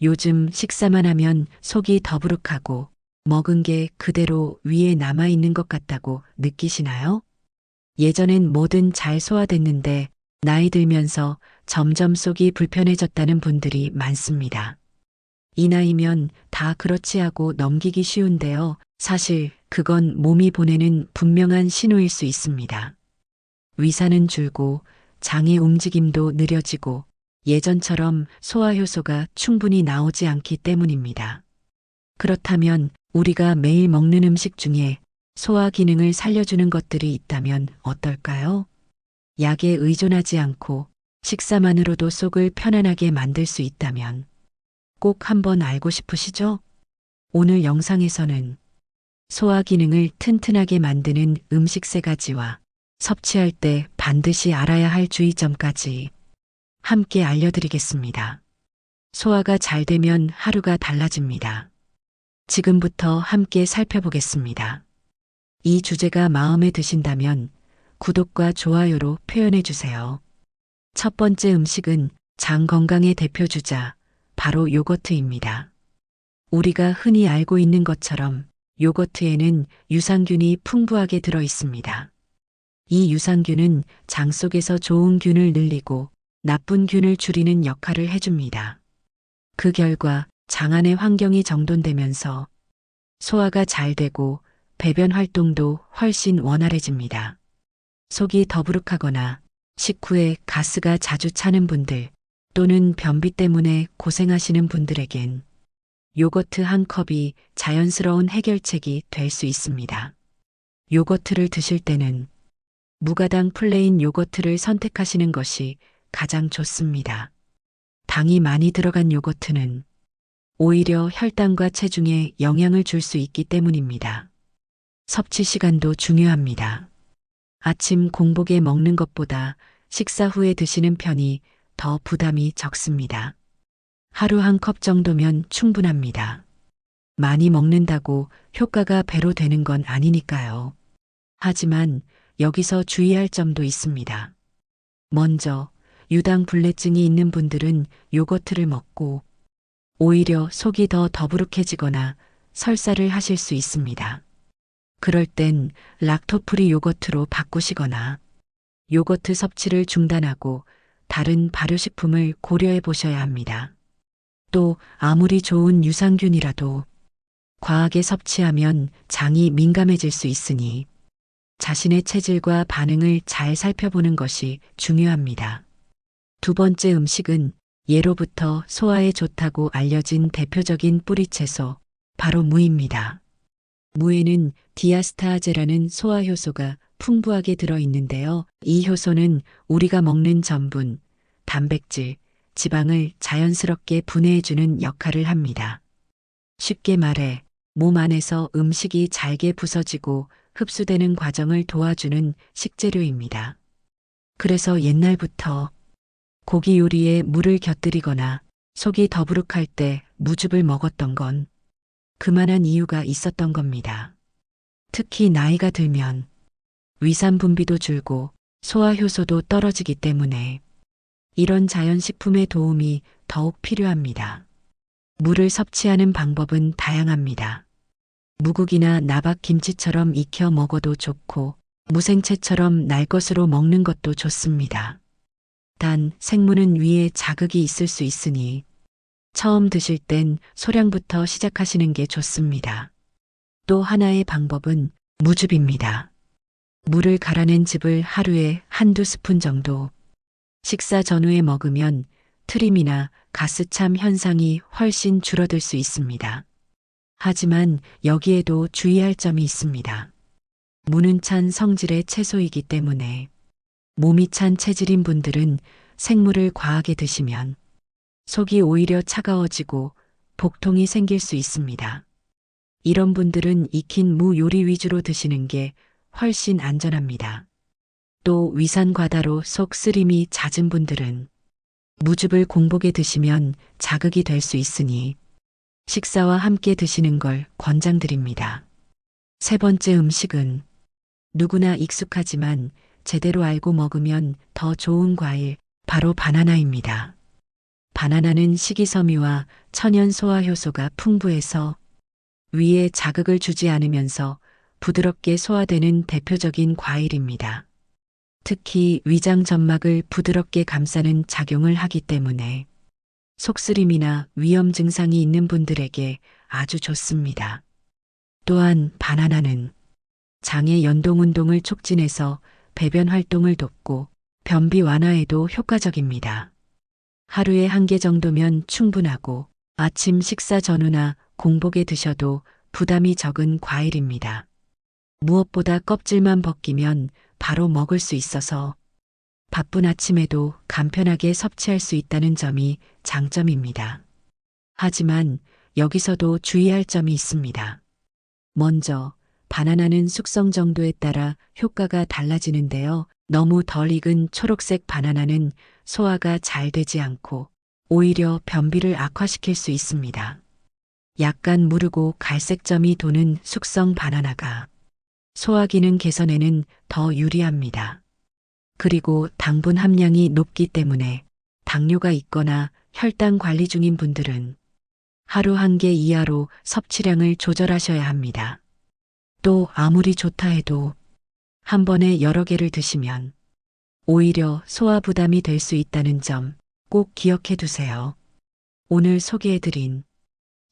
요즘 식사만 하면 속이 더부룩하고 먹은 게 그대로 위에 남아있는 것 같다고 느끼시나요? 예전엔 뭐든 잘 소화됐는데 나이 들면서 점점 속이 불편해졌다는 분들이 많습니다. 이 나이면 다 그렇지 하고 넘기기 쉬운데요. 사실 그건 몸이 보내는 분명한 신호일 수 있습니다. 위산은 줄고 장의 움직임도 느려지고 예전처럼 소화 효소가 충분히 나오지 않기 때문입니다. 그렇다면 우리가 매일 먹는 음식 중에 소화 기능을 살려주는 것들이 있다면 어떨까요? 약에 의존하지 않고 식사만으로도 속을 편안하게 만들 수 있다면 꼭 한번 알고 싶으시죠? 오늘 영상에서는 소화 기능을 튼튼하게 만드는 음식 3가지와 섭취할 때 반드시 알아야 할 주의점까지 함께 알려드리겠습니다. 소화가 잘 되면 하루가 달라집니다. 지금부터 함께 살펴보겠습니다. 이 주제가 마음에 드신다면 구독과 좋아요로 표현해 주세요. 첫 번째 음식은 장 건강의 대표주자, 바로 요거트입니다. 우리가 흔히 알고 있는 것처럼 요거트에는 유산균이 풍부하게 들어 있습니다. 이 유산균은 장 속에서 좋은 균을 늘리고 나쁜 균을 줄이는 역할을 해줍니다. 그 결과 장 안의 환경이 정돈되면서 소화가 잘 되고 배변 활동도 훨씬 원활해집니다. 속이 더부룩하거나 식후에 가스가 자주 차는 분들 또는 변비 때문에 고생하시는 분들에겐 요거트 한 컵이 자연스러운 해결책이 될 수 있습니다. 요거트를 드실 때는 무가당 플레인 요거트를 선택하시는 것이 가장 좋습니다. 당이 많이 들어간 요거트는 오히려 혈당과 체중에 영향을 줄 수 있기 때문입니다. 섭취 시간도 중요합니다. 아침 공복에 먹는 것보다 식사 후에 드시는 편이 더 부담이 적습니다. 하루 한 컵 정도면 충분합니다. 많이 먹는다고 효과가 배로 되는 건 아니니까요. 하지만 여기서 주의할 점도 있습니다. 먼저 유당불내증이 있는 분들은 요거트를 먹고 오히려 속이 더 더부룩해지거나 설사를 하실 수 있습니다. 그럴 땐 락토프리 요거트로 바꾸시거나 요거트 섭취를 중단하고 다른 발효식품을 고려해 보셔야 합니다. 또 아무리 좋은 유산균이라도 과하게 섭취하면 장이 민감해질 수 있으니 자신의 체질과 반응을 잘 살펴보는 것이 중요합니다. 두 번째 음식은 예로부터 소화에 좋다고 알려진 대표적인 뿌리채소, 바로 무입니다. 무에는 디아스타아제라는 소화 효소가 풍부하게 들어있는데요. 이 효소는 우리가 먹는 전분, 단백질, 지방을 자연스럽게 분해해주는 역할을 합니다. 쉽게 말해 몸 안에서 음식이 잘게 부서지고 흡수되는 과정을 도와주는 식재료입니다. 그래서 옛날부터 고기 요리에 물을 곁들이거나 속이 더부룩할 때 무즙을 먹었던 건 그만한 이유가 있었던 겁니다. 특히 나이가 들면 위산 분비도 줄고 소화 효소도 떨어지기 때문에 이런 자연식품의 도움이 더욱 필요합니다. 물을 섭취하는 방법은 다양합니다. 무국이나 나박김치처럼 익혀 먹어도 좋고 무생채처럼 날 것으로 먹는 것도 좋습니다. 단 생무는 위에 자극이 있을 수 있으니 처음 드실 땐 소량부터 시작하시는 게 좋습니다. 또 하나의 방법은 무즙입니다. 물을 갈아낸 즙을 하루에 한두 스푼 정도 식사 전후에 먹으면 트림이나 가스참 현상이 훨씬 줄어들 수 있습니다. 하지만 여기에도 주의할 점이 있습니다. 무는 찬 성질의 채소이기 때문에 몸이 찬 체질인 분들은 생물을 과하게 드시면 속이 오히려 차가워지고 복통이 생길 수 있습니다. 이런 분들은 익힌 무 요리 위주로 드시는 게 훨씬 안전합니다. 또 위산 과다로 속 쓰림이 잦은 분들은 무즙을 공복에 드시면 자극이 될 수 있으니 식사와 함께 드시는 걸 권장드립니다. 세 번째 음식은 누구나 익숙하지만 제대로 알고 먹으면 더 좋은 과일, 바로 바나나입니다. 바나나는 식이섬유와 천연 소화 효소가 풍부해서 위에 자극을 주지 않으면서 부드럽게 소화되는 대표적인 과일입니다. 특히 위장 점막을 부드럽게 감싸는 작용을 하기 때문에 속쓰림이나 위염 증상이 있는 분들에게 아주 좋습니다. 또한 바나나는 장의 연동 운동을 촉진해서 배변 활동을 돕고 변비 완화에도 효과적입니다. 하루에 한 개 정도면 충분하고 아침 식사 전후나 공복에 드셔도 부담이 적은 과일입니다. 무엇보다 껍질만 벗기면 바로 먹을 수 있어서 바쁜 아침에도 간편하게 섭취할 수 있다는 점이 장점입니다. 하지만 여기서도 주의할 점이 있습니다. 먼저, 바나나는 숙성 정도에 따라 효과가 달라지는데요. 너무 덜 익은 초록색 바나나는 소화가 잘 되지 않고 오히려 변비를 악화시킬 수 있습니다. 약간 무르고 갈색점이 도는 숙성 바나나가 소화 기능 개선에는 더 유리합니다. 그리고 당분 함량이 높기 때문에 당뇨가 있거나 혈당 관리 중인 분들은 하루 한 개 이하로 섭취량을 조절하셔야 합니다. 또 아무리 좋다 해도 한 번에 여러 개를 드시면 오히려 소화 부담이 될 수 있다는 점 꼭 기억해 두세요. 오늘 소개해드린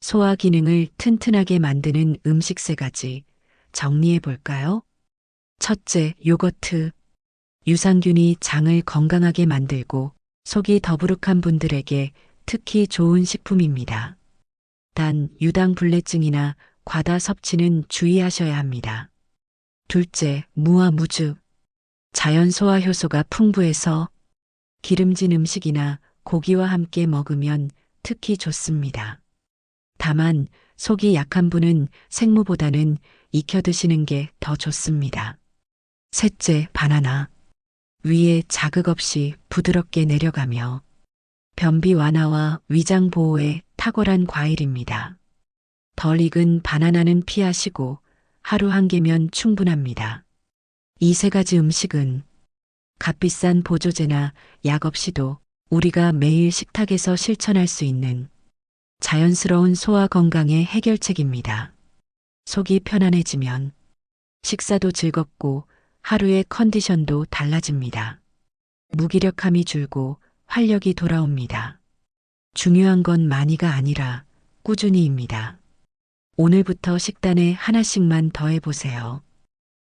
소화 기능을 튼튼하게 만드는 음식 3가지 정리해 볼까요? 첫째, 요거트. 유산균이 장을 건강하게 만들고 속이 더부룩한 분들에게 특히 좋은 식품입니다. 단, 유당불내증이나 과다 섭취는 주의하셔야 합니다. 둘째, 무와 무즙. 자연 소화 효소가 풍부해서 기름진 음식이나 고기와 함께 먹으면 특히 좋습니다. 다만, 속이 약한 분은 생무보다는 익혀 드시는 게 더 좋습니다. 셋째, 바나나. 위에 자극 없이 부드럽게 내려가며 변비 완화와 위장 보호에 탁월한 과일입니다. 덜 익은 바나나는 피하시고 하루 한 개면 충분합니다. 이 3가지 음식은 값비싼 보조제나 약 없이도 우리가 매일 식탁에서 실천할 수 있는 자연스러운 소화 건강의 해결책입니다. 속이 편안해지면 식사도 즐겁고 하루의 컨디션도 달라집니다. 무기력함이 줄고 활력이 돌아옵니다. 중요한 건 많이가 아니라 꾸준히입니다. 오늘부터 식단에 하나씩만 더해보세요.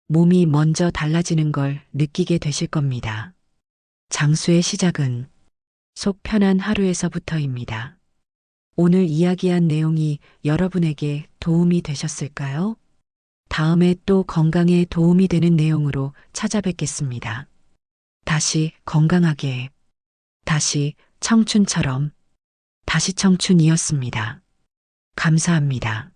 몸이 먼저 달라지는 걸 느끼게 되실 겁니다. 장수의 시작은 속 편한 하루에서부터입니다. 오늘 이야기한 내용이 여러분에게 도움이 되셨을까요? 다음에 또 건강에 도움이 되는 내용으로 찾아뵙겠습니다. 다시 건강하게, 다시 청춘처럼, 다시 청춘이었습니다. 감사합니다.